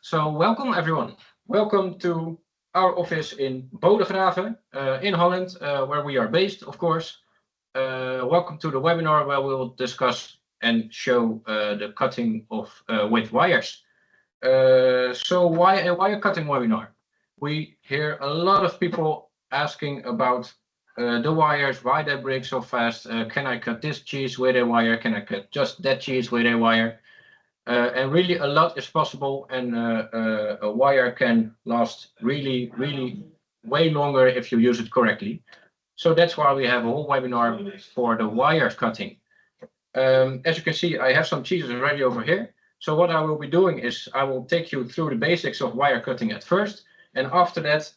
So welcome everyone. Welcome to our office in Bodegraven, in Holland, where we are based, of course. Welcome to the webinar where we will discuss and show the cutting of with wires. So why a wire cutting webinar? We hear a lot of people asking about the wires, why they break so fast. Can I cut this cheese with a wire? Can I cut just that cheese with a wire? And really a lot is possible, and a wire can last really way longer if you use it correctly. So that's why we have a whole webinar for the wire cutting. As you can see, I have some cheeses already over here. So what I will be doing is I will take you through the basics of wire cutting at first, and after that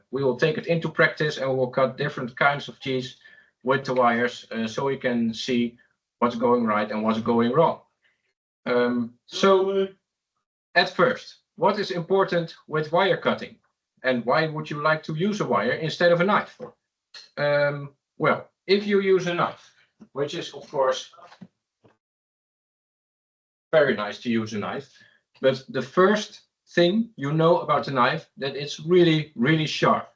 we will take it into practice and we will cut different kinds of cheese with the wires, so we can see what's going right and what's going wrong. So at first, what is important with wire cutting, and why would you like to use a wire instead of a knife? Well, if you use a knife, which is of course very nice to use a knife, but the first thing you know about the knife, that it's really sharp.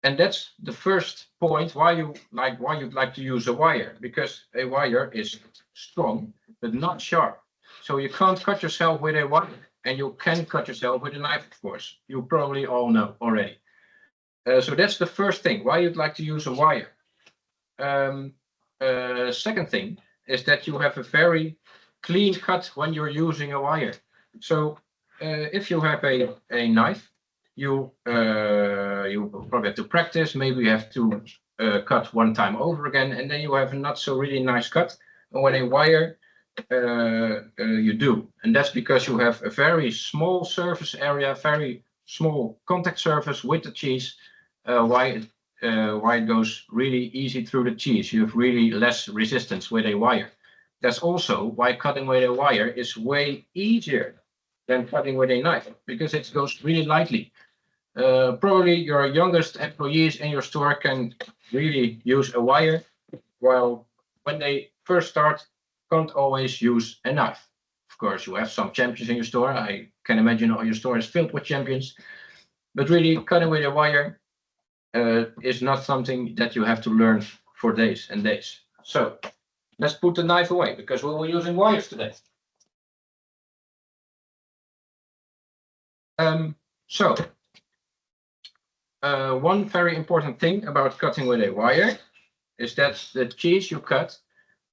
And that's the first point why you'd like to use a wire, because a wire is strong but not sharp. So you can't cut yourself with a wire, and you can cut yourself with a knife, of course. You probably all know already. So that's the first thing, why you'd like to use a wire. Second thing is that you have a very clean cut when you're using a wire. So if you have a knife, you probably have to practice. Maybe you have to cut one time over again, and then you have a not so really nice cut. And when a wire, you do, and that's because you have a very small surface area, very small contact surface with the cheese. Why it goes really easy through the cheese. You have really less resistance with a wire. That's also why cutting with a wire is way easier than cutting with a knife, because it goes really lightly. Probably your youngest employees in your store can really use a wire, while when they first start, can't always use a knife. Of course, you have some champions in your store. I can imagine all your store is filled with champions, but really cutting with a wire is not something that you have to learn for days and days. So let's put the knife away, because we will be using wires today. One very important thing about cutting with a wire is that the cheese you cut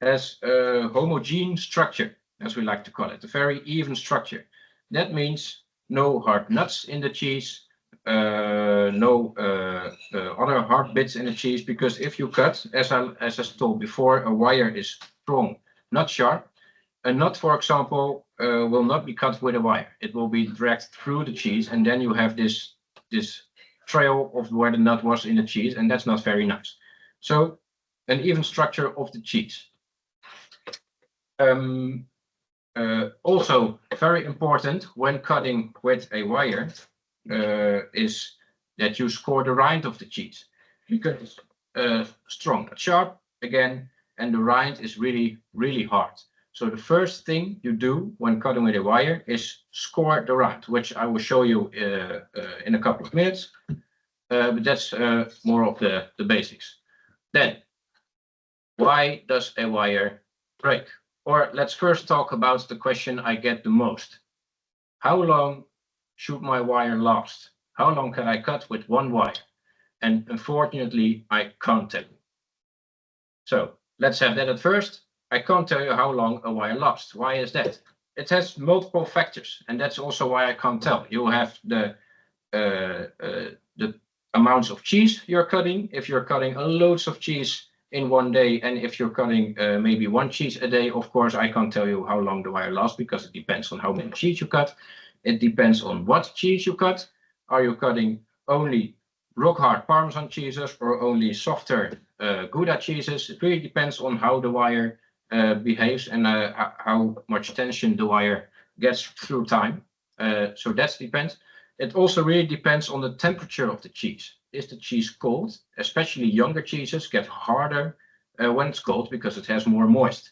has a homogeneous structure, as we like to call it, a very even structure. That means no hard nuts in the cheese, no other hard bits in the cheese, because if you cut, as I told before, a wire is strong, not sharp. A nut, for example, will not be cut with a wire. It will be dragged through the cheese, and then you have this trail of where the nut was in the cheese, and that's not very nice. So an even structure of the cheese. Also very important when cutting with a wire is that you score the rind of the cheese, because strong but sharp again, and the rind is really hard. So the first thing you do when cutting with a wire is score the rind, which I will show you in a couple of minutes. But that's more of the basics. Then, why does a wire break? Or let's first talk about the question I get the most. How long should my wire last? How long can I cut with one wire? And unfortunately, I can't tell you. So let's have that at first. I can't tell you how long a wire lasts. Why is that? It has multiple factors, and that's also why I can't tell. You have the amounts of cheese you're cutting. If you're cutting loads of cheese in one day, and if you're cutting maybe one cheese a day, of course I can't tell you how long the wire lasts, because it depends on how many cheese you cut. It depends on what cheese you cut. Are you cutting only rock hard Parmesan cheeses or only softer Gouda cheeses? It really depends on how the wire behaves and how much tension the wire gets through time. So that depends. It also really depends on the temperature of the cheese. Is the cheese cold? Especially younger cheeses get harder when it's cold, because it has more moist.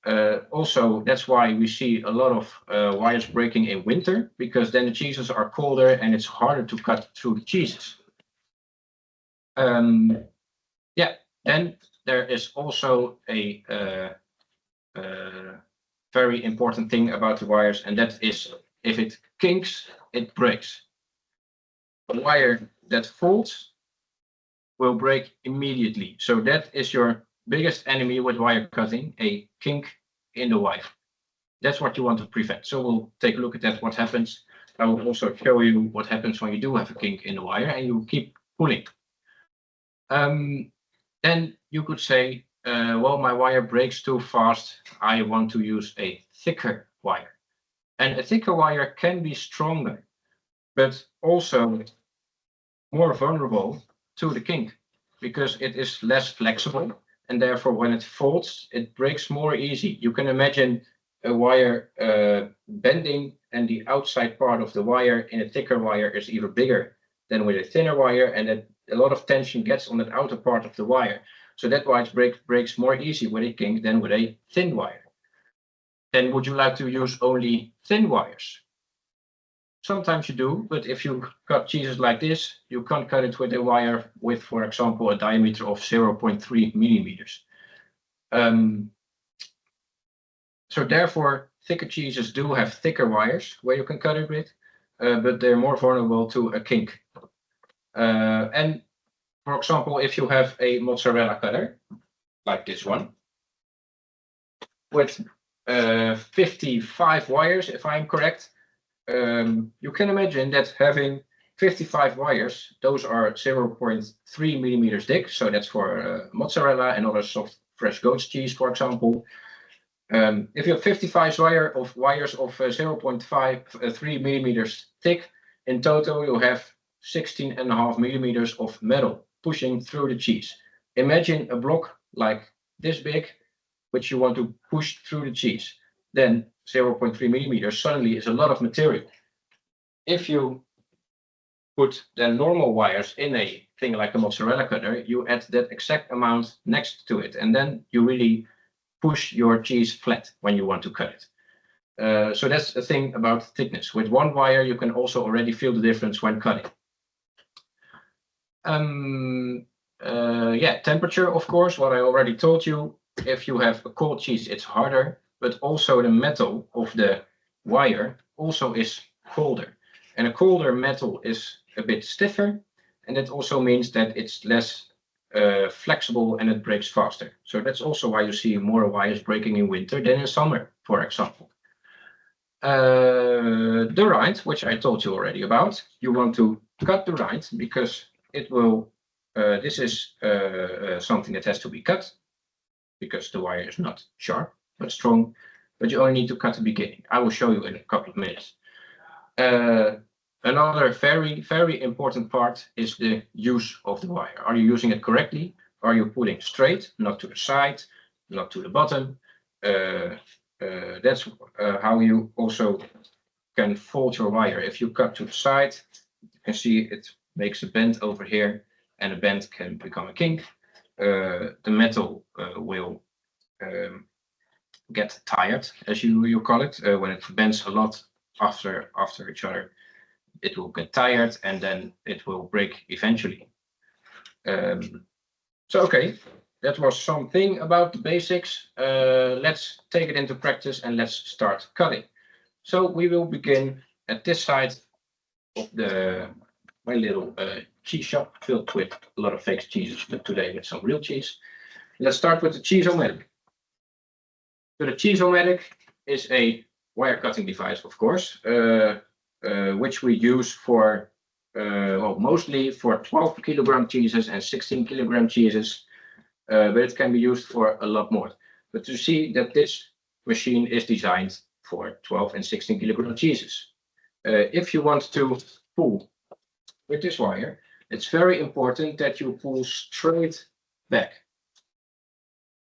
Also, that's why we see a lot of wires breaking in winter, because then the cheeses are colder and it's harder to cut through the cheeses. Yeah, then there is also a very important thing about the wires, and that is if it kinks, it breaks. A wire that folds will break immediately. So that is your biggest enemy with wire cutting, a kink in the wire. That's what you want to prevent. So we'll take a look at that, what happens. I will also show you what happens when you do have a kink in the wire and you keep pulling. Then you could say, well, my wire breaks too fast. I want to use a thicker wire. And a thicker wire can be stronger, but also more vulnerable to the kink because it is less flexible. And therefore, when it folds, it breaks more easy. You can imagine a wire bending and the outside part of the wire in a thicker wire is even bigger than with a thinner wire, and that a lot of tension gets on that outer part of the wire. So that's why it breaks more easy with a kink than with a thin wire. Then would you like to use only thin wires? Sometimes you do, but if you cut cheeses like this, you can't cut it with a wire with, for example, a diameter of 0.3 millimeters. So therefore, thicker cheeses do have thicker wires where you can cut it with, but they're more vulnerable to a kink. And for example, if you have a mozzarella cutter, like this one, with 55 wires, if I'm correct, you can imagine that having 55 wires, those are 0.3 millimeters thick, so that's for mozzarella and other soft fresh goat's cheese, for example. If you have 55 wires of 0.3 millimeters thick, in total you have 16.5 millimeters of metal pushing through the cheese. Imagine a block like this big, which you want to push through the cheese. Then 0.3 millimeters suddenly is a lot of material. If you put the normal wires in a thing like a mozzarella cutter, you add that exact amount next to it, and then you really push your cheese flat when you want to cut it. So that's the thing about thickness. With one wire, you can also already feel the difference when cutting. Yeah, temperature, of course, what I already told you. If you have a cold cheese, it's harder, but also the metal of the wire also is colder. And a colder metal is a bit stiffer, and that also means that it's less flexible and it breaks faster. So that's also why you see more wires breaking in winter than in summer, for example. The rind, which I told you already about, you want to cut the rind because it will, this is something that has to be cut because the wire is not sharp but strong, but you only need to cut the beginning. I will show you in a couple of minutes. Another very, very important part is the use of the wire. Are you using it correctly? Are you pulling straight, not to the side, not to the bottom? That's how you also can fold your wire. If you cut to the side, you can see it makes a bend over here, and a bend can become a kink. The metal will get tired, as you call it, when it bends a lot after each other. It will get tired and then it will break eventually. So okay, that was something about the basics. Let's take it into practice and let's start cutting. So we will begin at this side of my little cheese shop filled with a lot of fake cheeses, but today with some real cheese. Let's start with the Cheesemonger. So the Cheesemonger is a wire cutting device, of course, which we use for, well, mostly for 12 kilogram cheeses and 16 kilogram cheeses, but it can be used for a lot more. But you see that this machine is designed for 12 and 16 kilogram cheeses. If you want to pull with this wire, it's very important that you pull straight back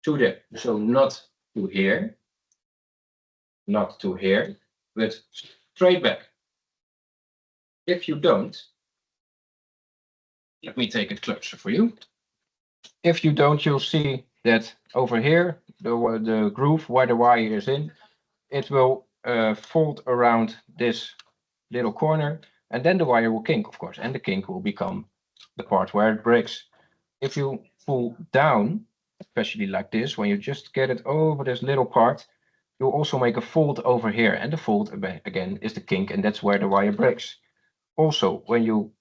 to the, so not to here, not to here, but straight back. If you don't, let me take it closer for you. If you don't, you'll see that over here, the groove where the wire is in, it will fold around this little corner, and then the wire will kink, of course, and the kink will become the part where it breaks. If you pull down, especially like this, when you just get it over this little part, you'll also make a fold over here, and the fold again is the kink, and that's where the wire breaks. Also, when you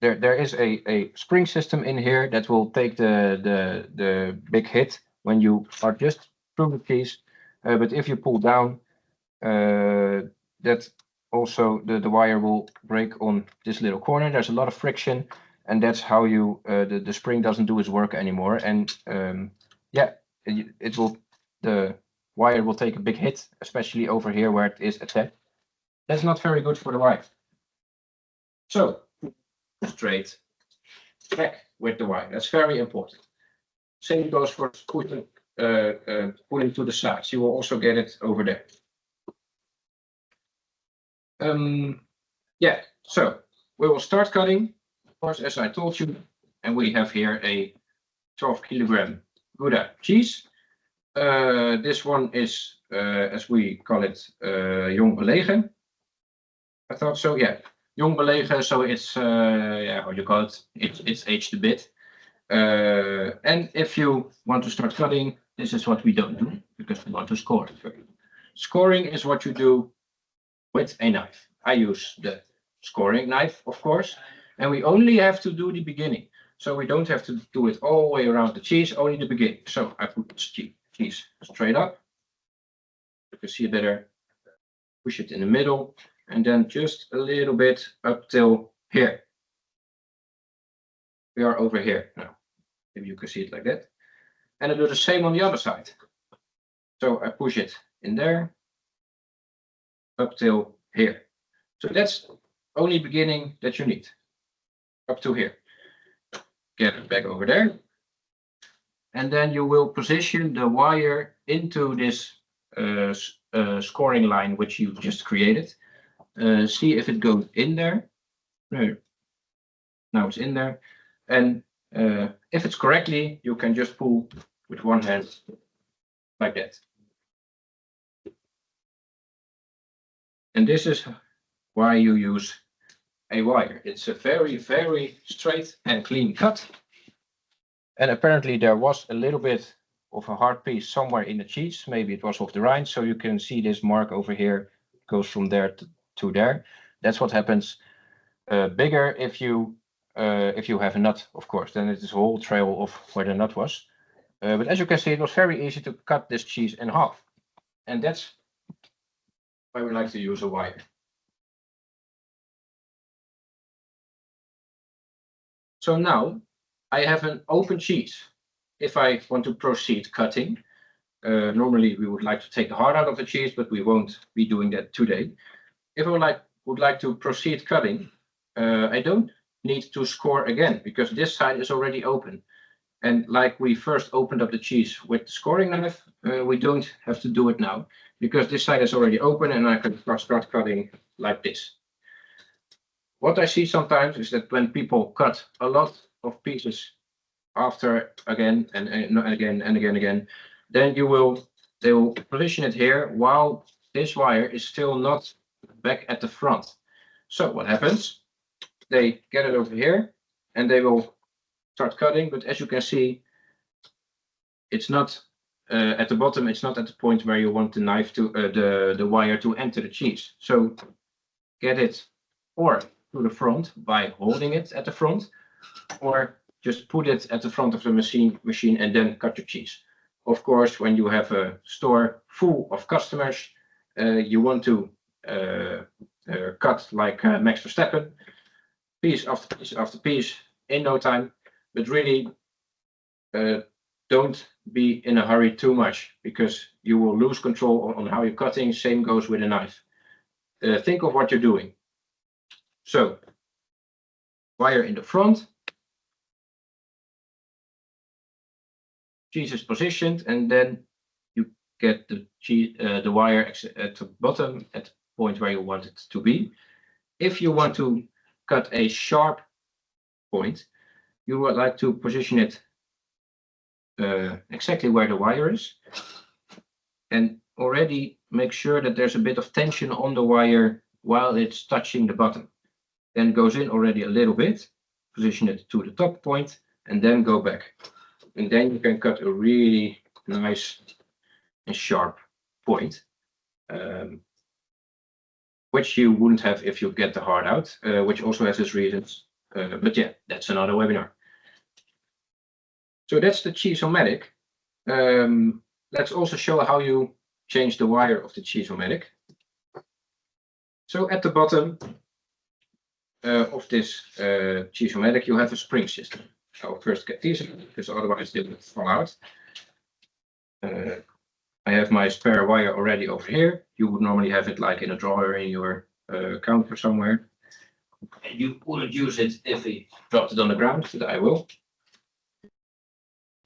there is a spring system in here that will take the big hit when you are just through the keys. But if you pull down, that also the wire will break on this little corner. There's a lot of friction, and that's how you the spring doesn't do its work anymore. And yeah, it will the wire will take a big hit, especially over here where it is attached. That's not very good for the wire. So straight back with the wire. That's very important. Same goes for pulling to the sides. You will also get it over there. Yeah, so we will start cutting, of course, as I told you, and we have here a 12 kilogram Gouda cheese. This one is, as we call it, jong belegen. I thought so, yeah. Jong belegen, so it's, yeah, how you call it? It's aged a bit. And if you want to start cutting, this is what we don't do, because we want to score. Scoring is what you do with a knife. I use the scoring knife, of course, and we only have to do the beginning. So we don't have to do it all the way around the cheese, only the beginning. So I put the cheese straight up. You can see it better. Push it in the middle, and then just a little bit up till here. We are over here now. Maybe you can see it like that. And I do the same on the other side. So I push it in there, up till here. So that's only beginning that you need, up to here. Get it back over there. And then you will position the wire into this scoring line which you just created. See if it goes in there. No. Now it's in there. And if it's correctly, you can just pull with one hand like that. And this is why you use a wire. It's a very, very straight and clean cut. And apparently there was a little bit of a hard piece somewhere in the cheese. Maybe it was off the rind. So you can see this mark over here goes from there to there. That's what happens. Bigger if you have a nut, of course. Then it is a whole trail of where the nut was. But as you can see, it was very easy to cut this cheese in half. And that's why we like to use a wire. So now I have an open cheese. If I want to proceed cutting, normally we would like to take the heart out of the cheese, but we won't be doing that today. If I would like to proceed cutting, I don't need to score again because this side is already open. And like we first opened up the cheese with the scoring knife, we don't have to do it now because this side is already open and I can start cutting like this. What I see sometimes is that when people cut a lot of pieces after again and again and again, then they will position it here while this wire is still not back at the front. So what happens? They get it over here and they will start cutting, but as you can see, it's not at the bottom. It's not at the point where you want the knife to the wire to enter the cheese. So get it or to the front by holding it at the front, or just put it at the front of the machine and then cut your cheese. Of course, when you have a store full of customers, you want to cut like Max Verstappen, piece after piece after piece in no time. But really, don't be in a hurry too much because you will lose control on how you're cutting. Same goes with a knife. Think of what you're doing. So, wire in the front. Cheese is positioned, and then you get the wire at the bottom at the point where you want it to be. If you want to cut a sharp point, you would like to position it exactly where the wire is, and already make sure that there's a bit of tension on the wire while it's touching the bottom. Then goes in already a little bit, position it to the top point, and then go back. And then you can cut a really nice and sharp point, which you wouldn't have if you get the hard out, which also has its reasons. But yeah, that's another webinar. So that's the Cheesemonger. Let's also show how you change the wire of the Cheesemonger. So at the bottom of this Cheesemonger, you have a spring system. I'll first get these because otherwise they will fall out. I have my spare wire already over here. You would normally have it like in a drawer in your counter somewhere. You wouldn't use it if you dropped it on the ground, but I will.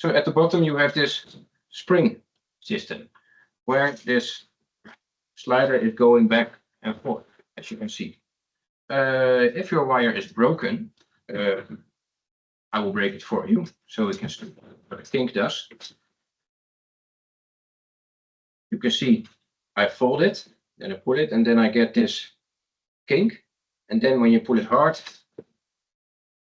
So at the bottom you have this spring system where this slider is going back and forth, as you can see. If your wire is broken, I will break it for you so we can see what the kink does. You can see I fold it, then I pull it, and then I get this kink. And then when you pull it hard,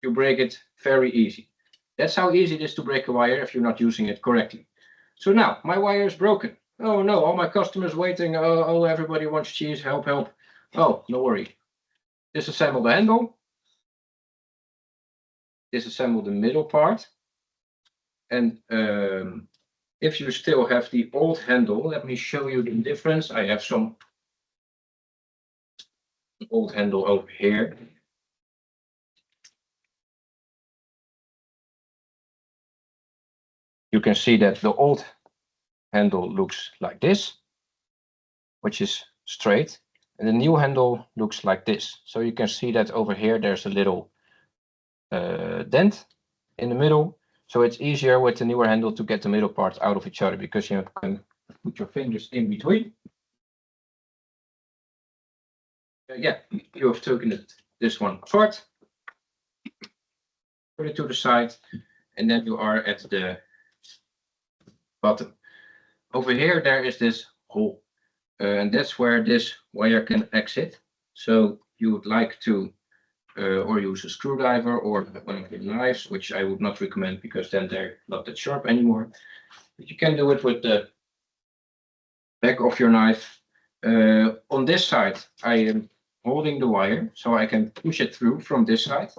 you break it very easy. That's how easy it is to break a wire if you're not using it correctly. So now my wire is broken. Oh no, all my customers waiting. Oh, everybody wants cheese. Help, help. Oh, no worry. Disassemble the handle. Disassemble the middle part. And if you still have the old handle, let me show you the difference. I have some old handle over here. You can see that the old handle looks like this, which is straight, and the new handle looks like this. So you can see that over here there's a little dent in the middle. So it's easier with the newer handle to get the middle parts out of each other because you can put your fingers in between. Yeah, you have taken this one apart, put it to the side, and then you are at the bottom. Over here there is this hole, and that's where this wire can exit. So you would like to or use a screwdriver or one of the knives, which I would not recommend because then they're not that sharp anymore. But you can do it with the back of your knife. On this side, I am holding the wire so I can push it through from this side.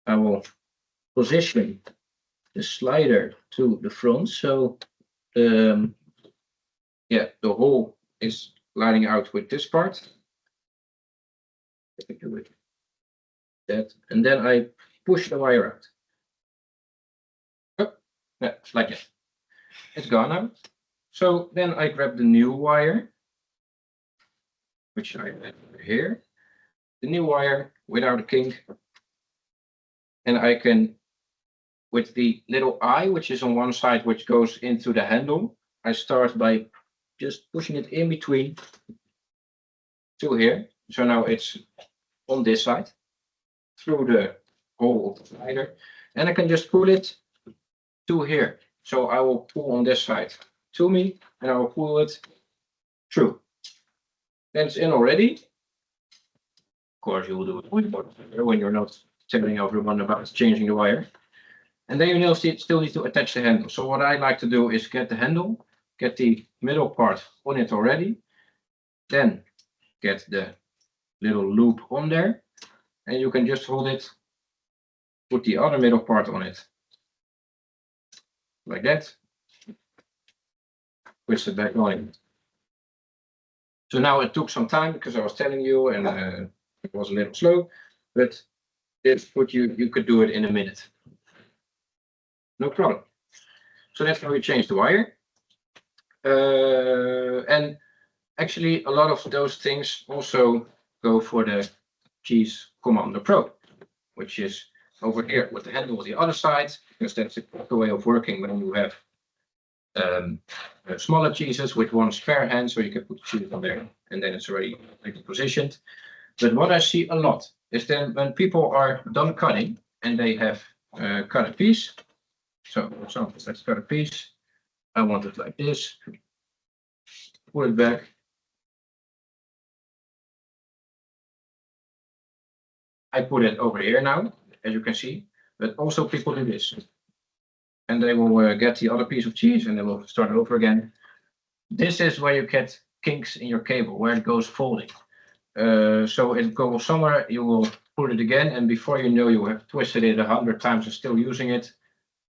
I will position the slider to the front so the hole is lining out with this part. Let me do it. That, and then I push the wire out. Oh, yeah, like that. It's gone now. So then I grab the new wire, which I have over here. The new wire without a kink. And I can, with the little eye, which is on one side, which goes into the handle, I start by just pushing it in between to here. So now it's on this side, through the hole of the slider. And I can just pull it to here. So I will pull on this side to me, and I will pull it through. Then it's in already. Of course, you will do it when you're not telling everyone about changing the wire. And then you still need to attach the handle. So what I like to do is get the handle, get the middle part on it already, then get the little loop on there, and you can just hold it, put the other middle part on it, like that, push it back on. So now it took some time because I was telling you and it was a little slow, but this what you could do it in a minute. No problem. So that's how you change the wire. And actually a lot of those things also go for the Cheesemonger Pro, which is over here with the handle on the other side, because that's the way of working when you have smaller cheeses with one spare hand, so you can put cheese on there and then it's already positioned. But what I see a lot is then when people are done cutting and they have cut a piece, So for example, let's cut a piece. I want it like this. Put it back. I put it over here now, as you can see, but also people do this. And they will get the other piece of cheese and they will start over again. This is where you get kinks in your cable, where it goes folding. So it goes somewhere, you will put it again, and before you know you have twisted it 100 times and still using it,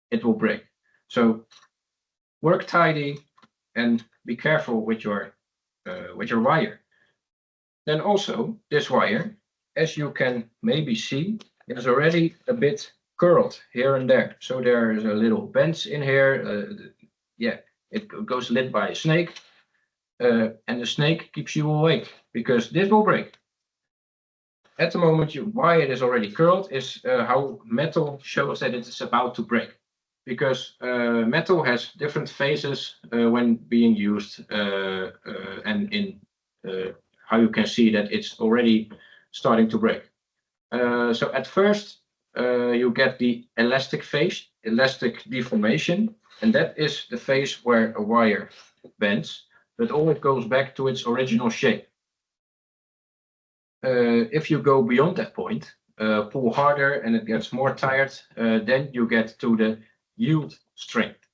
it will break. So work tidy and be careful with your wire. Then also this wire, as you can maybe see, it is already a bit curled here and there. So there is a little bend in here. Yeah, it goes lit by a snake. And the snake keeps you awake because this will break. At the moment, why it is already curled is how metal shows that it is about to break. Because metal has different phases when being used, and in how you can see that it's already starting to break. So at first, you get the elastic phase, elastic deformation, and that is the phase where a wire bends, but all it goes back to its original shape. If you go beyond that point, pull harder and it gets more tired, then you get to the yield strength.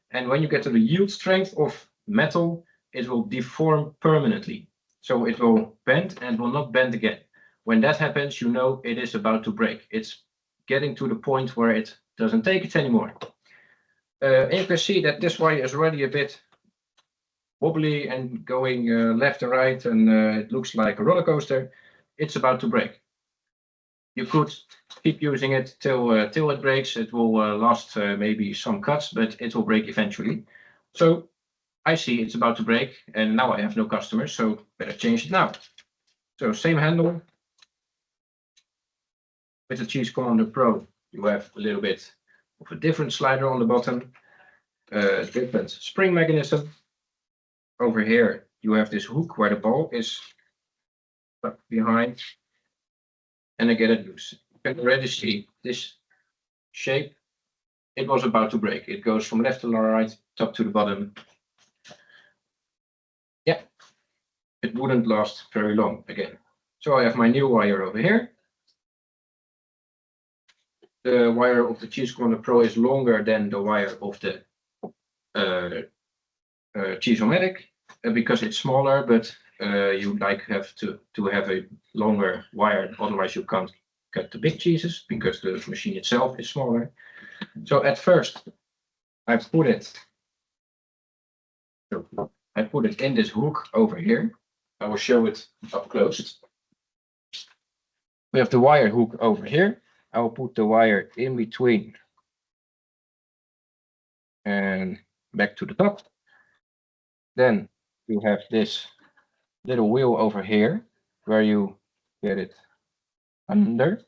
And when you get to the yield strength of metal, it will deform permanently. So it will bend and will not bend again. When that happens, you know it is about to break. It's getting to the point where it doesn't take it anymore. And you can see that this wire is already a bit wobbly and going left and right, and it looks like a roller coaster. It's about to break. You could keep using it till it breaks. It will last maybe some cuts, but it will break eventually. So I see it's about to break, and now I have no customers, so better change it now. So same handle. With the Cheesemonger Pro, you have a little bit of a different slider on the bottom, different spring mechanism. Over here, you have this hook where the ball is stuck behind, and I get it loose. You can already see this shape. It was about to break. It goes from left to right, top to the bottom. Yeah, it wouldn't last very long again. So I have my new wire over here. The wire of the Cheesemonger Pro is longer than the wire of the Cheesemonger because it's smaller, but you have to have a longer wire, otherwise you can't cut the big cheeses because the machine itself is smaller. So at first I put it in this hook over here. I will show it up close. We have the wire hook over here. I will put the wire in between and back to the top. Then you have this little wheel over here where you get it under,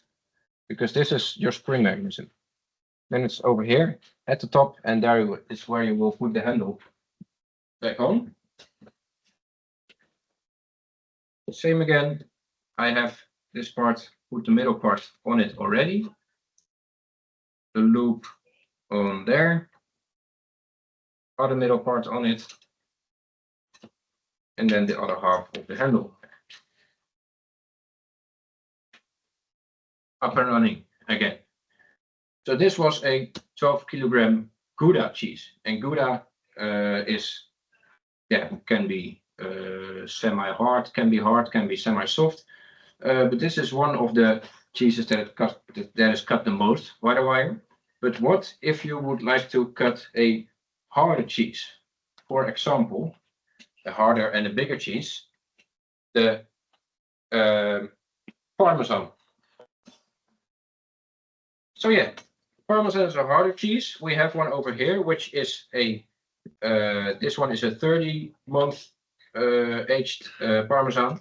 because this is your spring mechanism. Then it's over here at the top, and there is where you will put the handle back on. Same again. I have this part, put the middle part on it already. The loop on there. Other middle part on it. And then the other half of the handle. Up and running again. So this was a 12 kilogram Gouda cheese, and Gouda can be semi-hard, can be semi-soft, but this is one of the cheeses that is cut the most by the wire. But what if you would like to cut a harder cheese? For example, a harder and a bigger cheese, the Parmesan. So yeah, Parmesan is a harder cheese. We have one over here, which is this one is a 30-month aged Parmesan.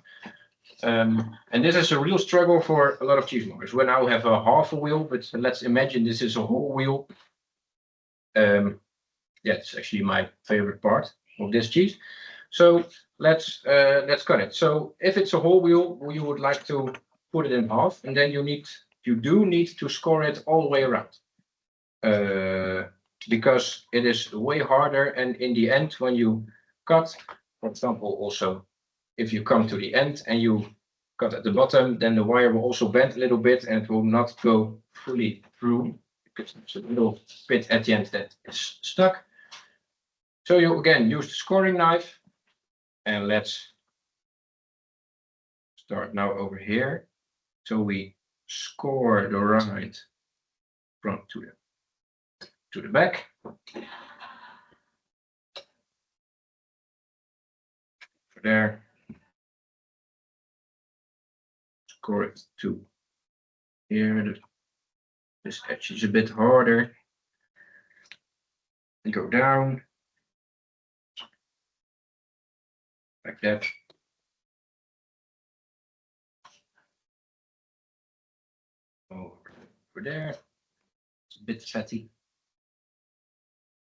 And this is a real struggle for a lot of cheesemongers. We now have a half a wheel, but let's imagine this is a whole wheel. Yeah, it's actually my favorite part of this cheese. So let's cut it. So if it's a whole wheel, you would like to put it in half, and then you do need to score it all the way around. because it is way harder, and in the end when you cut, for example, also if you come to the end and you cut at the bottom, then the wire will also bend a little bit and it will not go fully through because there's a little bit at the end that is stuck. So you again use the scoring knife, and let's start now over here. So we score the right front to the back. For there. Score it to here. This edge is a bit harder. And go down. Like that. Over there. It's a bit fatty.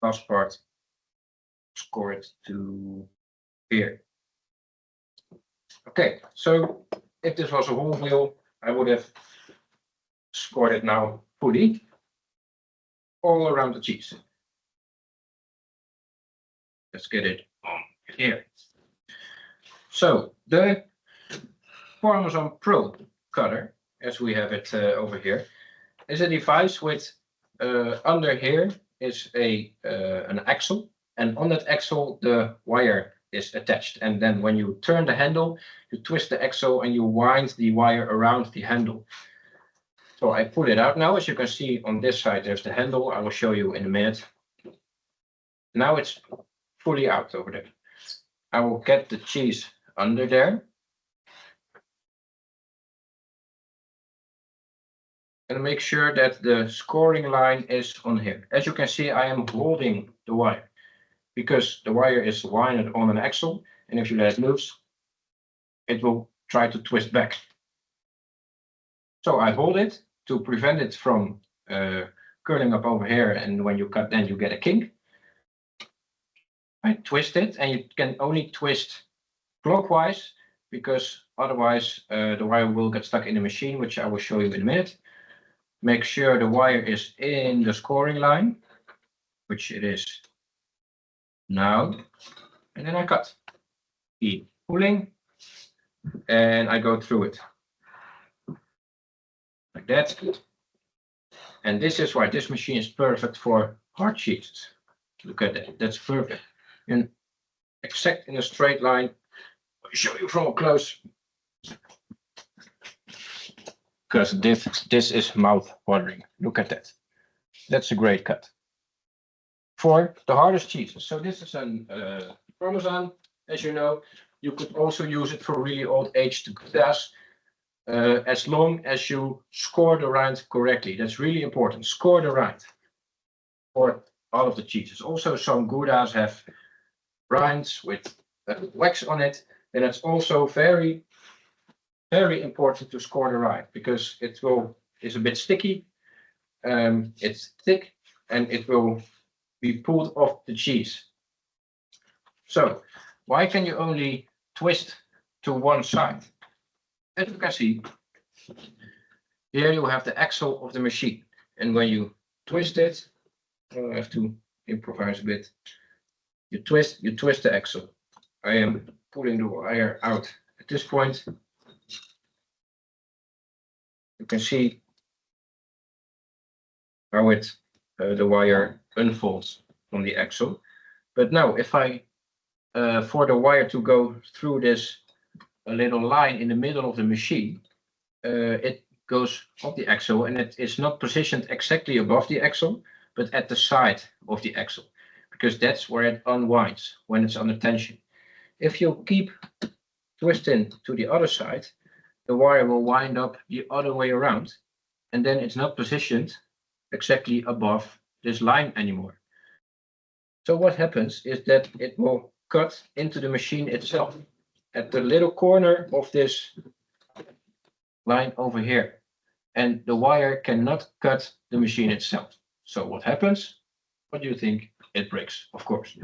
Last part. Score it to here. Okay, so if this was a whole wheel, I would have scored it now fully all around the cheese. Let's get it on here. So the Parmesan Pro cutter, as we have it over here, is a device with under here is an axle, and on that axle the wire is attached, and then when you turn the handle, you twist the axle and you wind the wire around the handle. So I pull it out now. As you can see on this side there's the handle. I will show you in a minute. Now it's fully out over there. I will get the cheese under there and make sure that the scoring line is on here. As you can see, I am holding the wire because the wire is winded on an axle, and if you let it loose, it will try to twist back. So I hold it to prevent it from curling up over here, and when you cut, then you get a kink. I twist it, and you can only twist clockwise because otherwise the wire will get stuck in the machine, which I will show you in a minute. Make sure the wire is in the scoring line, which it is now, and then I cut. Keep pulling, and I go through it like that. And this is why this machine is perfect for hard cheeses. Look at that, that's perfect. And exact in a straight line. I'll show you from up close. Because this is mouth watering. Look at that. That's a great cut. For the hardest cheeses. So this is a Parmesan, as you know. You could also use it for really old aged Goudas, as long as you score the rind correctly. That's really important. Score the rind for all of the cheeses. Also, some Goudas have rinds with wax on it, and it's also very, very important to score the rind because it is a bit sticky. It's thick, and it will be pulled off the cheese. So why can you only twist to one side? As you can see, here you have the axle of the machine, and when you twist it, I have to improvise a bit. You twist the axle. I am pulling the wire out at this point. You can see how the wire unfolds from the axle. But now, if I for the wire to go through this little line in the middle of the machine, it goes off the axle, and it is not positioned exactly above the axle, but at the side of the axle, because that's where it unwinds when it's under tension. If you keep twisting to the other side, the wire will wind up the other way around, and then it's not positioned exactly above this line anymore. So what happens is that it will cut into the machine itself at the little corner of this line over here, and the wire cannot cut the machine itself. So what happens? What do you think? It breaks, of course.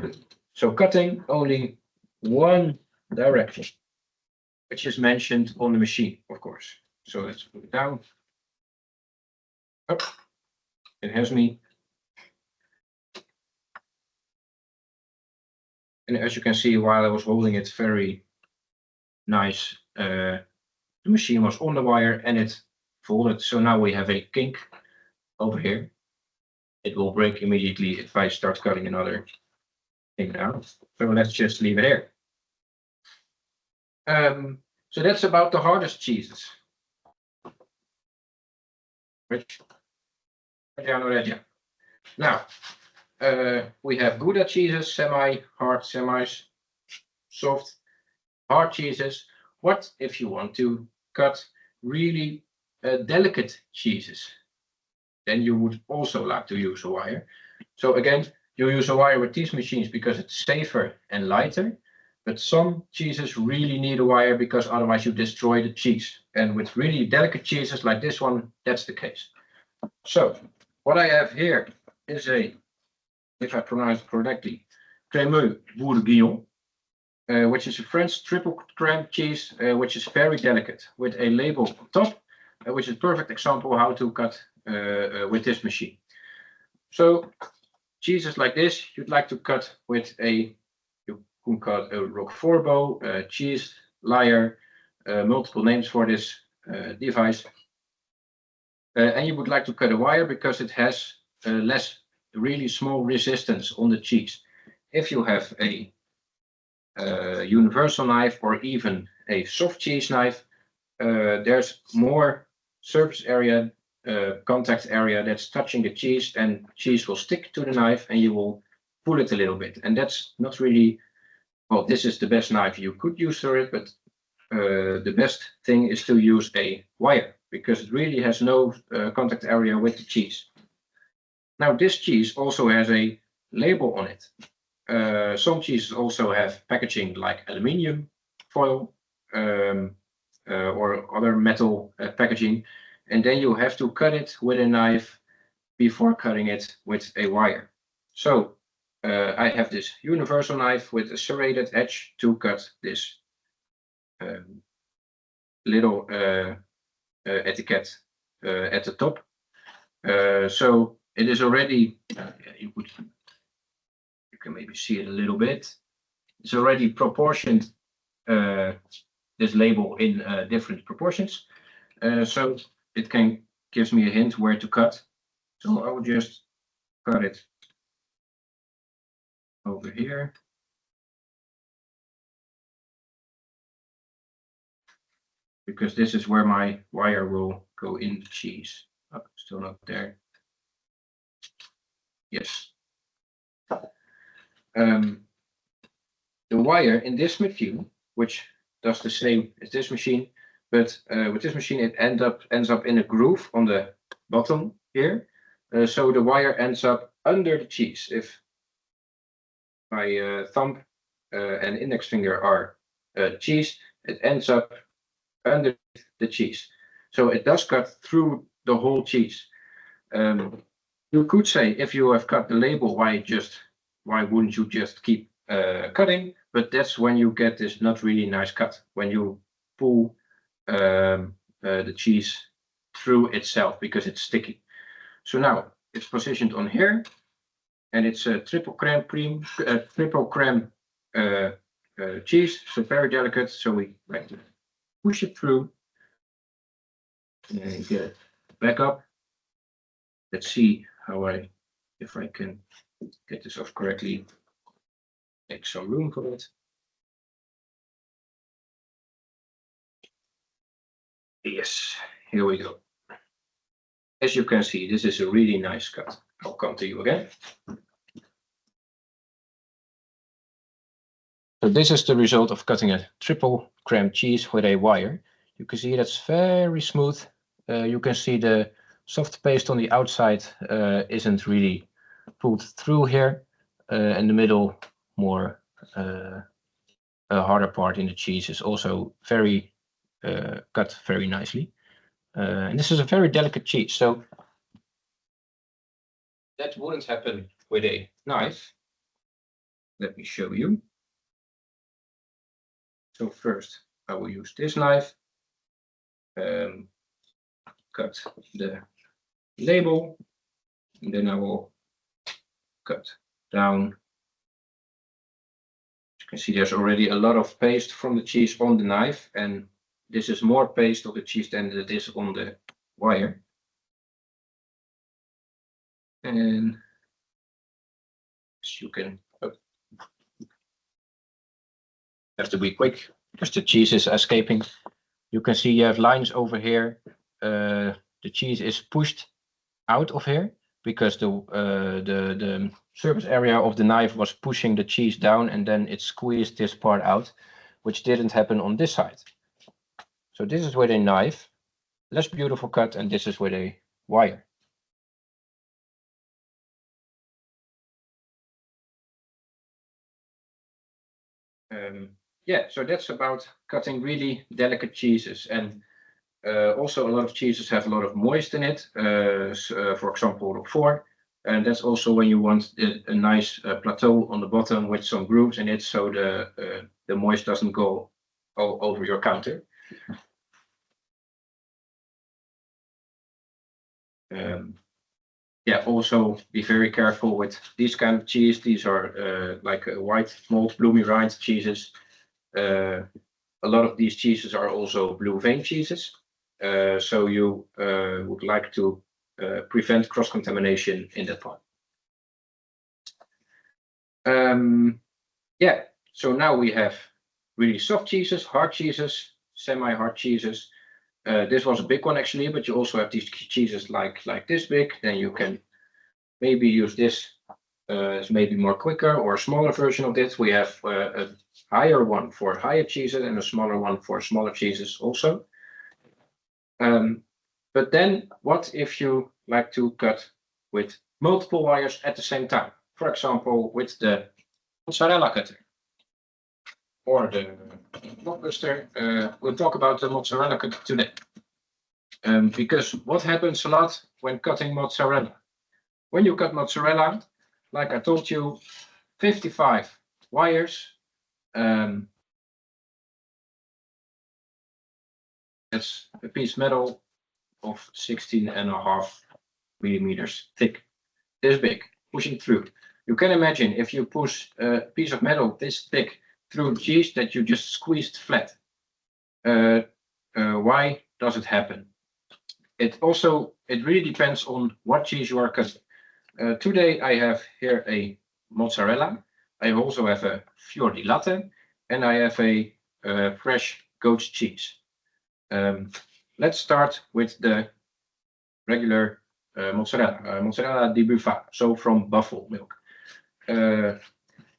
So cutting only one direction, which is mentioned on the machine, of course. So let's put it down. Oh, it has me And as you can see, while I was holding it very nice, the machine was on the wire and it folded. So now we have a kink over here. It will break immediately if I start cutting another thing out. So let's just leave it here. So that's about the hardest cheeses. Which, yeah. Now, we have Gouda cheeses, semi-hard, semi-soft, hard cheeses. What if you want to cut really delicate cheeses? Then you would also like to use a wire. So again, you use a wire with these machines because it's safer and lighter. But some cheeses really need a wire because otherwise you destroy the cheese. And with really delicate cheeses like this one, that's the case. So what I have here is a, if I pronounce it correctly, crémeux bourguignon, which is a French triple cream cheese, which is very delicate, with a label on top, which is a perfect example how to cut with this machine. So cheeses like this, you'd like to cut with a, you can call it a Roquefort bow, a cheese lyre, multiple names for this device. And you would like to cut a wire because it has less really small resistance on the cheese. If you have a universal knife or even a soft cheese knife, there's more surface area, contact area that's touching the cheese, and cheese will stick to the knife and you will pull it a little bit. And that's not really, well, this is the best knife you could use for it, but the best thing is to use a wire because it really has no contact area with the cheese. Now this cheese also has a label on it. Some cheeses also have packaging like aluminium foil or other metal packaging, and then you have to cut it with a knife before cutting it with a wire. So I have this universal knife with a serrated edge to cut this little etiquette at the top. So it is already, you can maybe see it a little bit. It's already proportioned, this label in different proportions. So it gives me a hint where to cut. So I will just cut it over here. Because this is where my wire will go in the cheese. Oh, still not there. Yes. The wire in this machine, which does the same as this machine, but with this machine it ends up in a groove on the bottom here. So the wire ends up under the cheese. If my thumb and index finger are cheese, it ends up under the cheese. So it does cut through the whole cheese. You could say if you have cut the label, why wouldn't you just keep cutting? But that's when you get this not really nice cut, when you pull the cheese through itself because it's sticky. So now it's positioned on here, and it's a triple creme cheese, so very delicate. So we like to push it through and get it back up. Let's see if I can get this off correctly. Make some room for it. Yes, here we go. As you can see, this is a really nice cut. I'll come to you again. So this is the result of cutting a triple creme cheese with a wire. You can see that's very smooth. You can see the soft paste on the outside isn't really pulled through here. In the middle, more a harder part in the cheese is also very cut very nicely. And this is a very delicate cheese, so that wouldn't happen with a knife. Let me show you. So first I will use this knife, cut the label, and then I will cut down can see there's already a lot of paste from the cheese on the knife, and this is more paste of the cheese than it is on the wire. And as you can have to be quick because the cheese is escaping. You can see you have lines over here. The cheese is pushed out of here because the surface area of the knife was pushing the cheese down, and then it squeezed this part out, which didn't happen on this side. So this is with a knife, less beautiful cut, and this is with a wire. Yeah, so that's about cutting really delicate cheeses. And also a lot of cheeses have a lot of moist in it, for example, Roquefort. And that's also when you want a nice plateau on the bottom with some grooves in it, so the moist doesn't go all over your counter. Yeah, also be very careful with these kind of cheese. These are like white mold bloomy rind cheeses. A lot of these cheeses are also blue vein cheeses. So you would like to prevent cross-contamination in that part. Yeah, so now we have really soft cheeses, hard cheeses, semi-hard cheeses. This was a big one actually, but you also have these cheeses like this big. Then you can maybe use this as maybe more quicker or a smaller version of this. We have a higher one for higher cheeses and a smaller one for smaller cheeses also. But then what if you like to cut with multiple wires at the same time? For example, with the mozzarella cutter or the blockbuster. We'll talk about the mozzarella cutter today. Because what happens a lot when cutting mozzarella? When you cut mozzarella, like I told you, 55 wires. That's a piece of metal of 16.5 millimeters thick. This big, pushing through. You can imagine if you push a piece of metal this thick through cheese that you just squeezed flat. Why does it happen? It really depends on what cheese you are cutting. Today I have here a mozzarella. I also have a fior di latte, and I have a fresh goat's cheese. Let's start with the regular mozzarella di bufala, so from buffalo milk.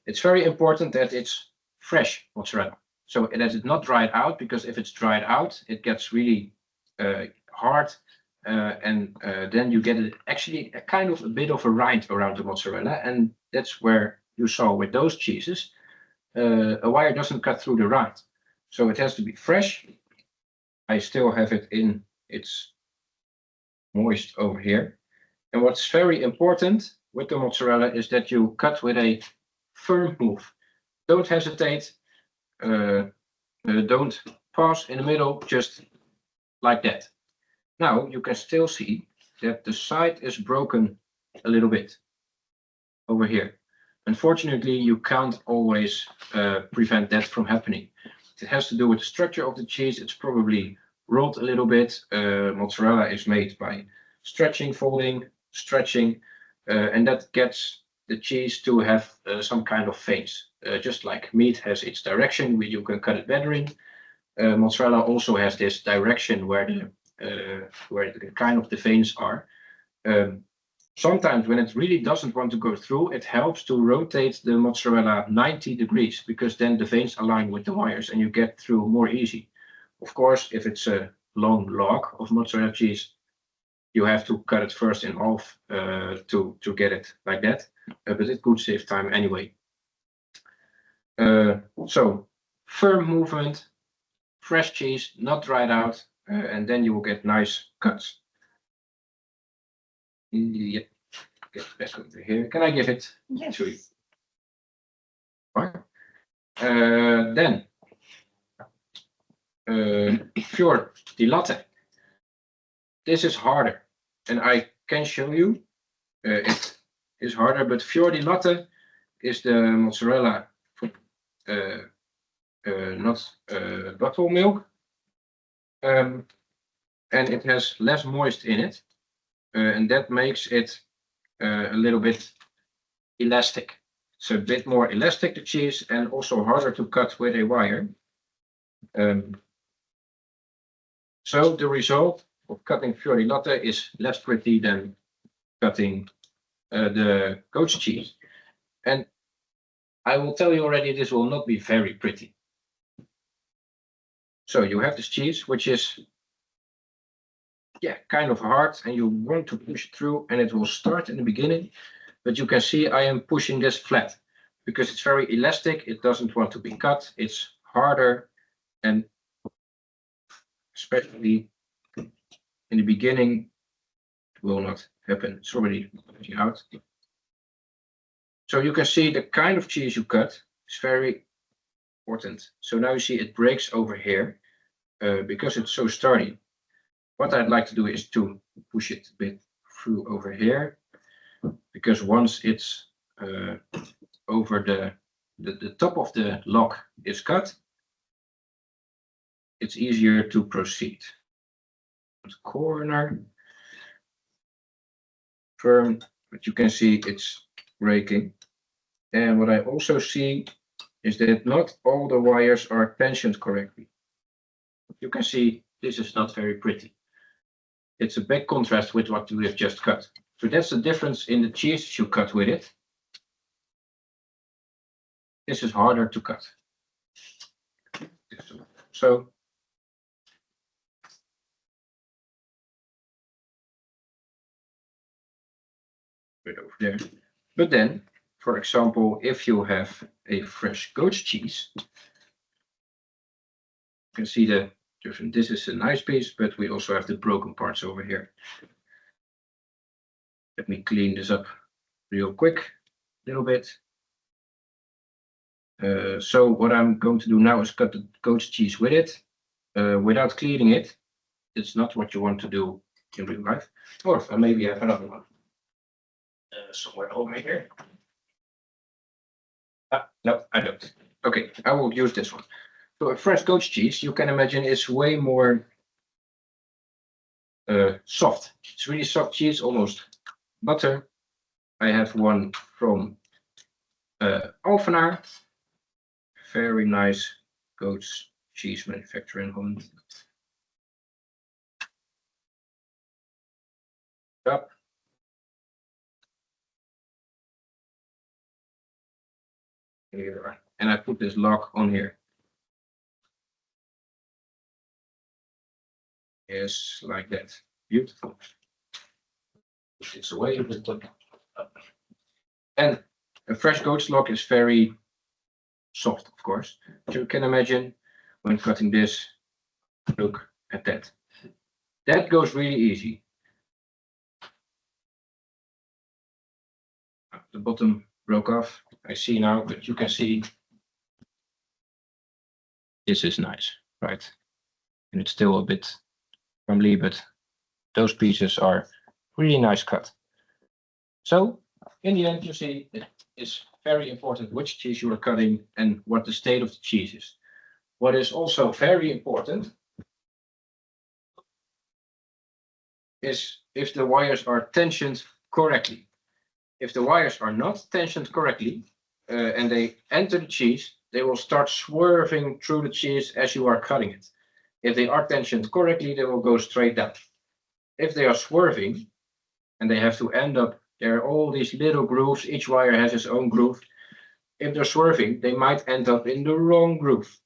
It's very important that it's fresh mozzarella, so that it's not dried out, because if it's dried out, it gets really hard, and then you get actually a kind of a bit of a rind around the mozzarella, and that's where you saw with those cheeses, a wire doesn't cut through the rind, so it has to be fresh. I still have it in its moist over here. And what's very important with the mozzarella is that you cut with a firm move. Don't hesitate. Don't pause in the middle, just like that. Now you can still see that the side is broken a little bit over here. Unfortunately, you can't always prevent that from happening. It has to do with the structure of the cheese. It's probably rolled a little bit. Mozzarella is made by stretching, folding, stretching, and that gets the cheese to have some kind of veins. Just like meat has its direction, you can cut it better in. Mozzarella also has this direction where the kind of the veins are. Sometimes when it really doesn't want to go through, it helps to rotate the mozzarella 90 degrees, because then the veins align with the wires and you get through more easy. Of course, if it's a long log of mozzarella cheese, you have to cut it first in half to get it like that, but it could save time anyway. So firm movement, fresh cheese, not dried out, and then you will get nice cuts. Yeah, get back over here. Can I give it to you? Then fior di latte. This is harder, and I can show you it is harder, but fior di latte is the mozzarella not bottle milk, and it has less moist in it, and that makes it a little bit elastic. It's a bit more elastic, the cheese, and also harder to cut with a wire. So the result of cutting Fiori Latte is less pretty than cutting the goat's cheese. And I will tell you already, this will not be very pretty. So you have this cheese, which is kind of hard, and you want to push it through, and it will start in the beginning. But you can see I am pushing this flat because it's very elastic. It doesn't want to be cut. It's harder, and especially in the beginning, it will not happen. It's already coming out. So you can see the kind of cheese you cut is very important. So now you see it breaks over here because it's so sturdy. What I'd like to do is to push it a bit through over here, because once it's over the top of the lock is cut, it's easier to proceed. Corner, firm, but you can see it's breaking. And what I also see is that not all the wires are tensioned correctly. You can see this is not very pretty. It's a big contrast with what we have just cut. So that's the difference in the cheese you cut with it. This is harder to cut. So right over there. But then, for example, if you have a fresh goat's cheese, you can see the different. This is a nice piece, but we also have the broken parts over here. Let me clean this up real quick, a little bit. So what I'm going to do now is cut the goat's cheese with it, without cleaning it. It's not what you want to do in real life. Or maybe I have another one somewhere over here. No, I don't. Okay, I will use this one. So a fresh goat's cheese, you can imagine, is way more soft. It's really soft cheese, almost butter. I have one from Alphenaar. Very nice goat's cheese manufacturer in Holland. Up. Here. And I put this lock on here. Yes, like that. Beautiful. Put this away. And a fresh goat's lock is very soft, of course. But you can imagine when cutting this, look at that. That goes really easy. The bottom broke off. I see now, but you can see this is nice, right? And it's still a bit crumbly, but those pieces are really nice cut. So in the end, you see it is very important which cheese you are cutting and what the state of the cheese is. What is also very important is if the wires are tensioned correctly. If the wires are not tensioned correctly and they enter the cheese, they will start swerving through the cheese as you are cutting it. If they are tensioned correctly, they will go straight down. If they are swerving and they have to end up, there are all these little grooves, each wire has its own groove. If they're swerving, they might end up in the wrong groove.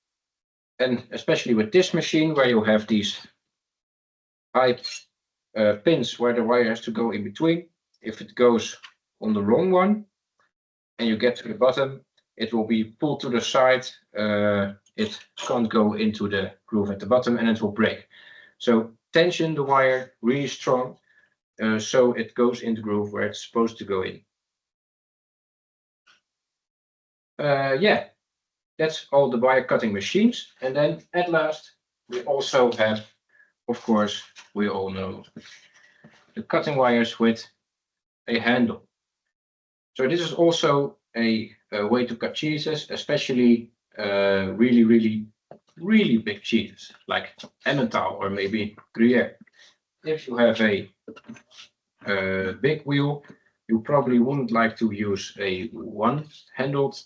And especially with this machine where you have these high pins where the wire has to go in between, if it goes on the wrong one and you get to the bottom, it will be pulled to the side. It can't go into the groove at the bottom and it will break. So tension the wire really strong so it goes in the groove where it's supposed to go in. Yeah, that's all the wire cutting machines. And then at last, we also have, of course, we all know, the cutting wires with a handle. So this is also a way to cut cheeses, especially really big cheeses like Emmental or maybe Gruyere. If you have a big wheel, you probably wouldn't like to use a one-handled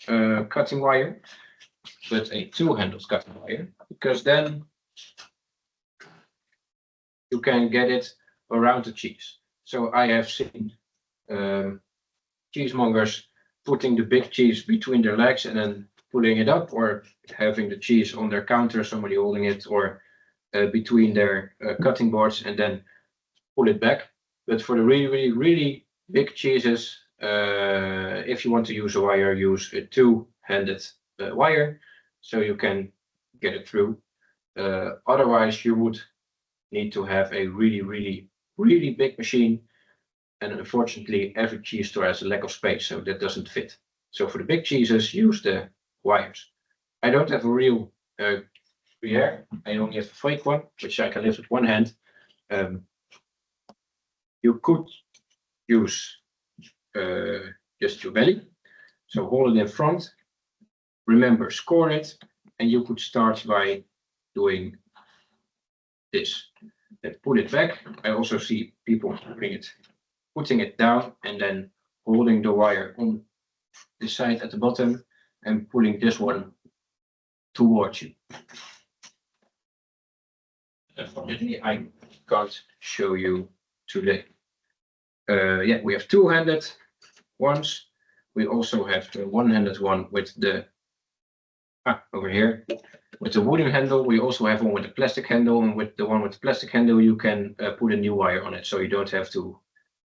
cutting wire, but a two-handled cutting wire, because then you can get it around the cheese. So I have seen cheesemongers putting the big cheese between their legs and then pulling it up, or having the cheese on their counter, somebody holding it, or between their cutting boards and then pull it back. But for the really big cheeses, if you want to use a wire, use a two-handed wire so you can get it through. Otherwise, you would need to have a really big machine, and unfortunately, every cheese store has a lack of space, so that doesn't fit. So for the big cheeses, use the wires. I don't have a real Gruyere. I only have a fake one, which I can lift with one hand. You could use just your belly, so hold it in front. Remember, score it, and you could start by doing this. Then pull it back. I also see people putting it down and then holding the wire on the side at the bottom and pulling this one towards you. Unfortunately, I can't show you today. Yeah, we have two-handed ones. We also have the one-handed one with the over here with the wooden handle. We also have one with a plastic handle, and with the one with the plastic handle, you can put a new wire on it, so you don't have to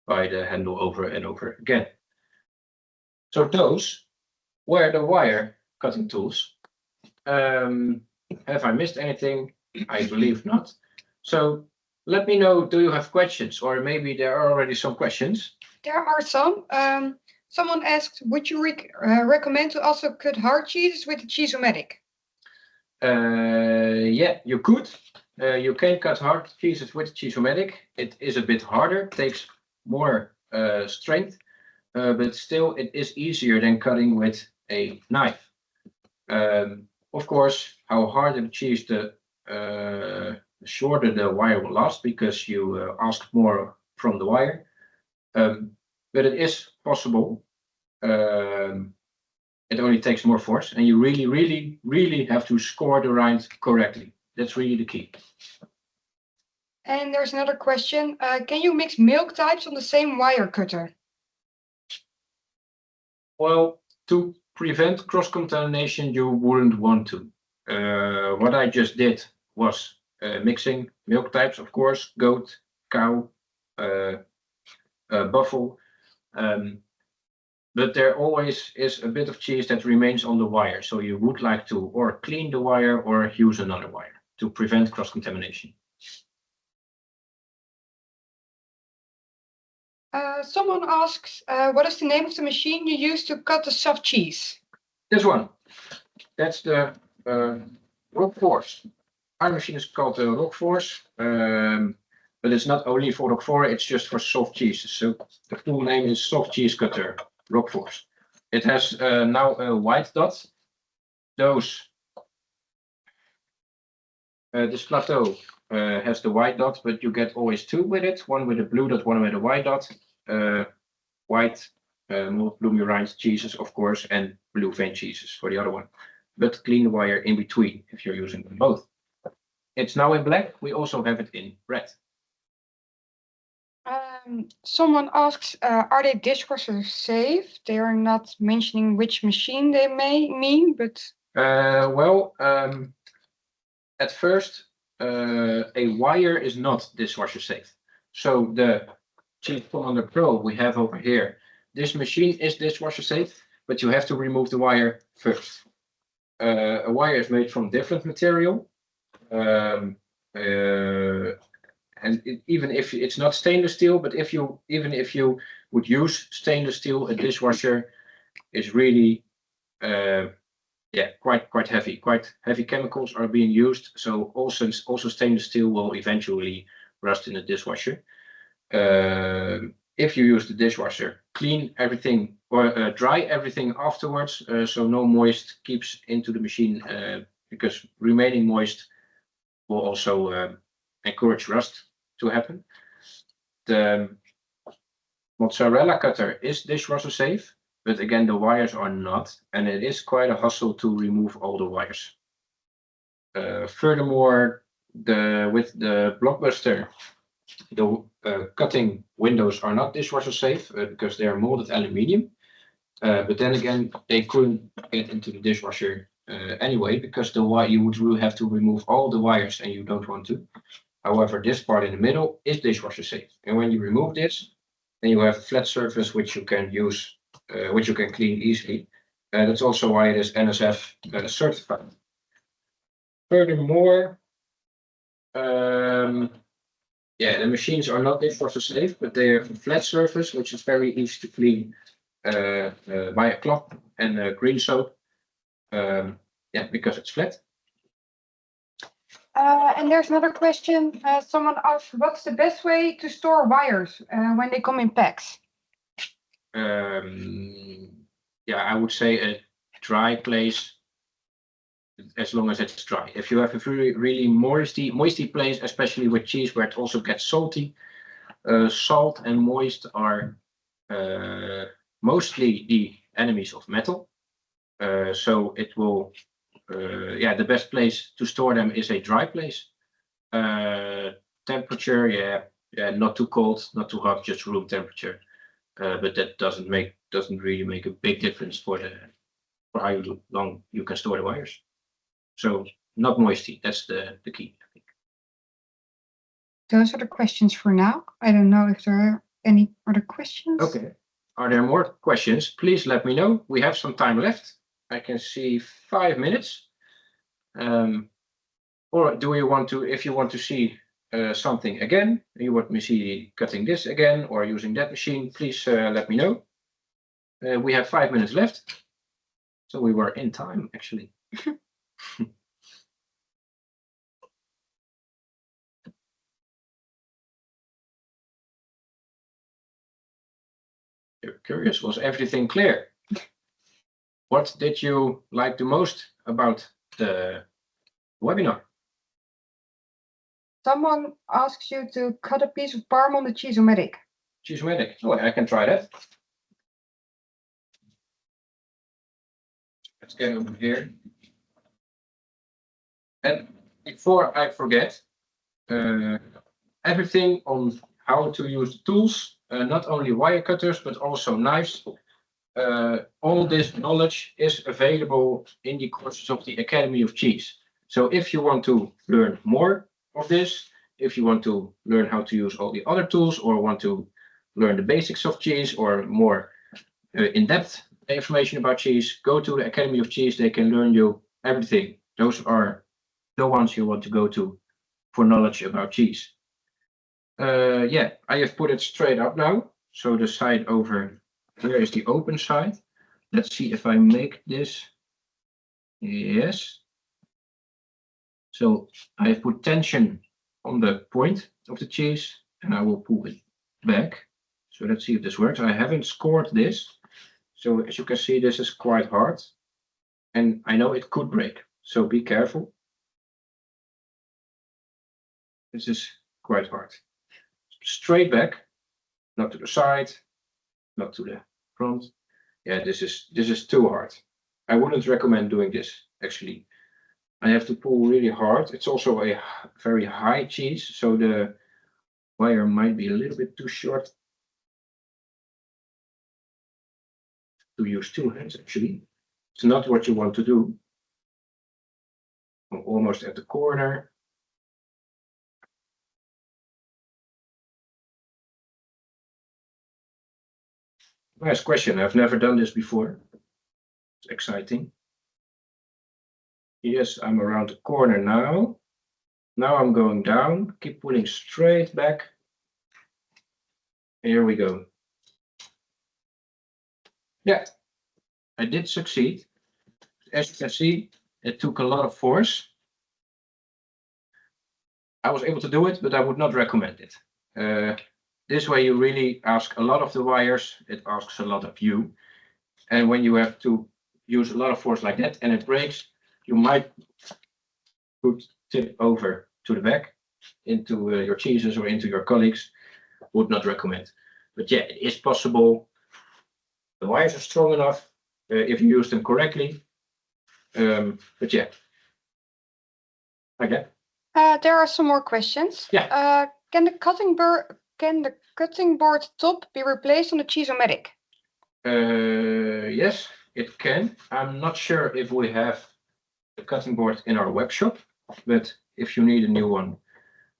buy the handle over and over again. So those were the wire cutting tools. Have I missed anything? I believe not. So let me know, do you have questions, or maybe there are already some questions? There are some. Someone asked, would you recommend to also cut hard cheeses with the Cheesemonger? Yeah, you could. You can cut hard cheeses with Cheesemonger. It is a bit harder, takes more strength, but still it is easier than cutting with a knife. Of course, how harder the cheese, the shorter the wire will last, because you ask more from the wire. But it is possible. It only takes more force, and you really have to score the rind correctly. That's really the key. And there's another question. Can you mix milk types on the same wire cutter? Well, to prevent cross-contamination, you wouldn't want to. What I just did was mixing milk types, of course, goat, cow, buffalo. But there always is a bit of cheese that remains on the wire, so you would like to or clean the wire or use another wire to prevent cross-contamination. Someone asks, what is the name of the machine you use to cut the soft cheese? This one. That's the Roquefort. Our machine is called the Roquefort, but it's not only for Roquefort, it's just for soft cheeses. So the full name is Soft Cheese Cutter Roquefort. It has now a white dot. This plateau has the white dot, but you get always two with it, one with a blue dot, one with a white dot. White bloomy rind cheeses, of course, and blue vein cheeses for the other one. But clean the wire in between if you're using them both. It's now in black. We also have it in red. Someone asks, are they dishwasher safe? They are not mentioning which machine they may mean, but... At first, a wire is not dishwasher safe. So the Cheesemonger Pro we have over here, this machine is dishwasher safe, but you have to remove the wire first. A wire is made from different material. And even if it's not stainless steel, but even if you would use stainless steel, a dishwasher is really quite heavy. Quite heavy chemicals are being used, so also stainless steel will eventually rust in a dishwasher. if you use the dishwasher, clean everything or dry everything afterwards, so no moist keeps into the machine, because remaining moist will also encourage rust to happen. The mozzarella cutter is dishwasher safe, but again, the wires are not, and it is quite a hassle to remove all the wires. Furthermore, with the Blockbuster, the cutting windows are not dishwasher safe because they are molded aluminium. But then again, they couldn't get into the dishwasher anyway, because you would really have to remove all the wires, and you don't want to. However, this part in the middle is dishwasher safe, and when you remove this, then you have a flat surface which you can use, which you can clean easily. That's also why it is NSF certified. Furthermore, yeah, the machines are not dishwasher safe, but they have a flat surface which is very easy to clean by a cloth and green soap. Yeah, because it's flat. And there's another question. Someone asked, what's the best way to store wires when they come in packs? Yeah, I would say a dry place, as long as it's dry. If you have a really moisty place, especially with cheese where it also gets salty, salt and moist are mostly the enemies of metal. So it will, yeah, the best place to store them is a dry place. Temperature, yeah, not too cold, not too hot, just room temperature. But that doesn't really make a big difference for how long you can store the wires. So not moisty, that's the key, I think. Those are the questions for now. I don't know if there are any other questions. Okay. Are there more questions? Please let me know. We have some time left. I can see 5 minutes. Or do you want to, if you want to see something again, you want me see cutting this again or using that machine, please let me know. We have 5 minutes left. So we were in time, actually. You're curious, was everything clear? What did you like the most about the webinar? Someone asks you to cut a piece of parm on the Cheesemonger. Cheesemonger. Oh, I can try that. Let's get over here. And before I forget, everything on how to use the tools, not only wire cutters, but also knives. All this knowledge is available in the courses of the Academy of Cheese. So if you want to learn more of this, if you want to learn how to use all the other tools, or want to learn the basics of cheese or more in-depth information about cheese, go to the Academy of Cheese. They can learn you everything. Those are the ones you want to go to for knowledge about cheese. Yeah, I have put it straight up now. So the side over here is the open side. Let's see if I make this. Yes. So I have put tension on the point of the cheese, and I will pull it back. So let's see if this works. I haven't scored this. So as you can see, this is quite hard. And I know it could break. So be careful. This is quite hard. Straight back, not to the side, not to the front. Yeah, this is too hard. I wouldn't recommend doing this, actually. I have to pull really hard. It's also a very high cheese, so the wire might be a little bit too short to use two hands, actually. It's not what you want to do. I'm almost at the corner. Nice question. I've never done this before. It's exciting. Yes, I'm around the corner now. Now I'm going down, keep pulling straight back. Here we go. Yeah, I did succeed. As you can see, it took a lot of force. I was able to do it, but I would not recommend it. This way you really ask a lot of the wires, it asks a lot of you. And when you have to use a lot of force like that and it breaks, you might tip over to the back into your cheeses or into your colleagues. Would not recommend. But yeah, it is possible. The wires are strong enough if you use them correctly. But yeah, again. There are some more questions. Yeah. Can the cutting board top be replaced on the Cheesemonger? Yes, it can. I'm not sure if we have the cutting board in our web shop, but if you need a new one,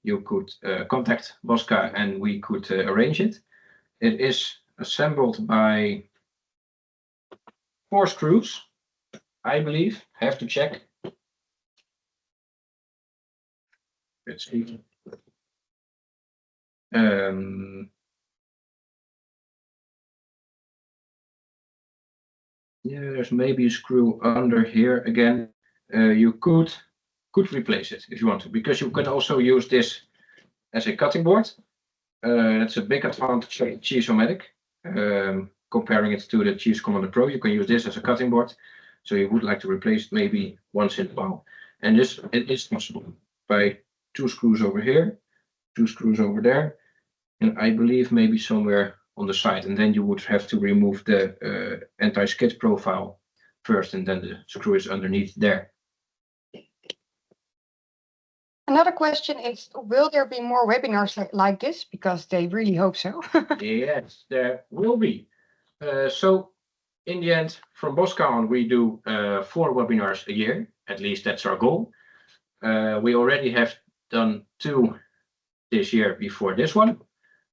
you could contact BOSKA and we could arrange it. It is assembled by 4 screws, I believe. Have to check. Let's see. Yeah, there's maybe a screw under here again. You could replace it if you want to, because you can also use this as a cutting board. That's a big advantage of Cheesemonger. Comparing it to the Cheese Commander Pro, you can use this as a cutting board. So you would like to replace it maybe once in a while. And this, it is possible by 2 screws over here, 2 screws over there, and I believe maybe somewhere on the side. And then you would have to remove the anti-skid profile first, and then the screw is underneath there. Another question is, will there be more webinars like this? Because they really hope so. Yes, there will be. So in the end, from BOSKA on, we do 4 webinars a year. At least that's our goal. We already have done 2 this year before this one.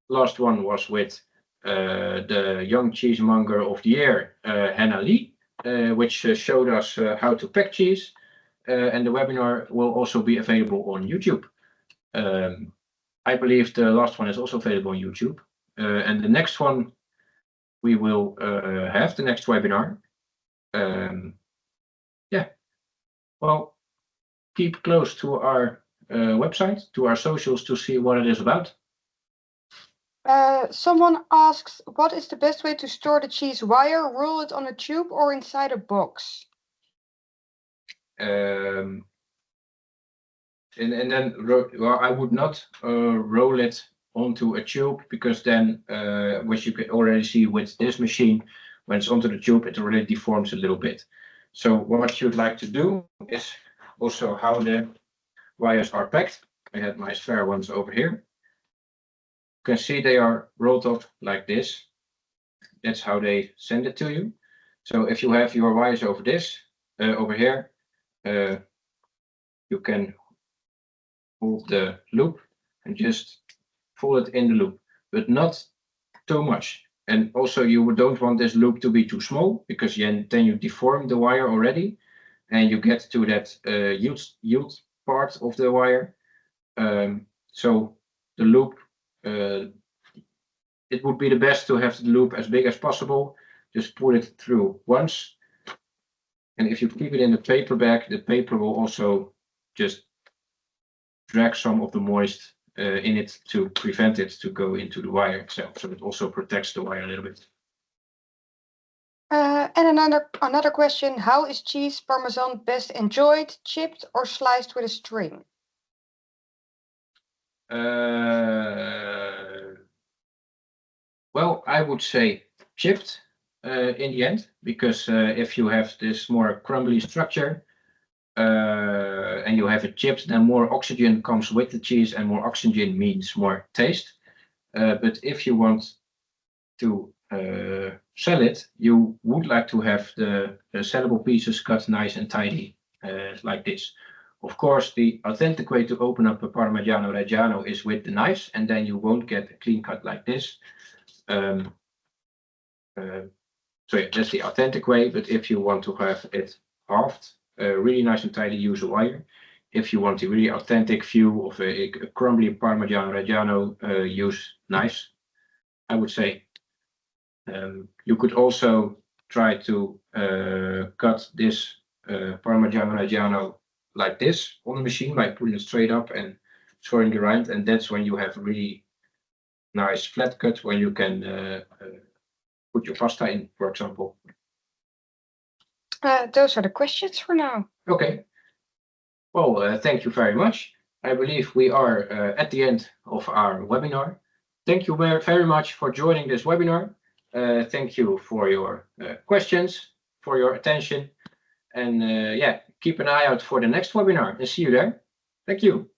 Last one was with the Young Cheesemonger of the Year, Hannah Lee, which showed us how to pack cheese. And the webinar will also be available on YouTube. I believe the last one is also available on YouTube. And the next one we will have, the next webinar. Yeah, well, keep close to our website, to our socials to see what it is about. Someone asks, what is the best way to store the cheese wire? Roll it on a tube or inside a box? And then, well, I would not roll it onto a tube, because then, which you can already see with this machine, when it's onto the tube, it already deforms a little bit. So what you'd like to do is also how the wires are packed. I had my spare ones over here. You can see they are rolled up like this. That's how they send it to you. So if you have your wires over this, over here, you can hold the loop and just pull it in the loop, but not too much. And also you don't want this loop to be too small, because then you deform the wire already, and you get to that yield part of the wire. So the loop, it would be the best to have the loop as big as possible. Just pull it through once. And if you keep it in the paper bag, the paper will also just drag some of the moist in it to prevent it to go into the wire itself. So it also protects the wire a little bit. And another question, how is cheese Parmesan best enjoyed, chipped or sliced with a string? Well, I would say chipped in the end, because if you have this more crumbly structure and you have it chipped, then more oxygen comes with the cheese, and more oxygen means more taste. But if you want to sell it, you would like to have the sellable pieces cut nice and tidy like this. Of course, the authentic way to open up a Parmigiano Reggiano is with the knives, and then you won't get a clean cut like this. So yeah, that's the authentic way. But if you want to have it halved, really nice and tidy, use a wire. If you want a really authentic view of a crumbly Parmigiano Reggiano, use knives, I would say. You could also try to cut this Parmigiano Reggiano like this on the machine by putting it straight up and scoring the rind, and that's when you have really nice flat cut where you can put your pasta in, for example. Those are the questions for now. Okay. Well, thank you very much. I believe we are at the end of our webinar. Thank you very much for joining this webinar. Thank you for your questions, for your attention. And yeah, keep an eye out for the next webinar and see you there. Thank you.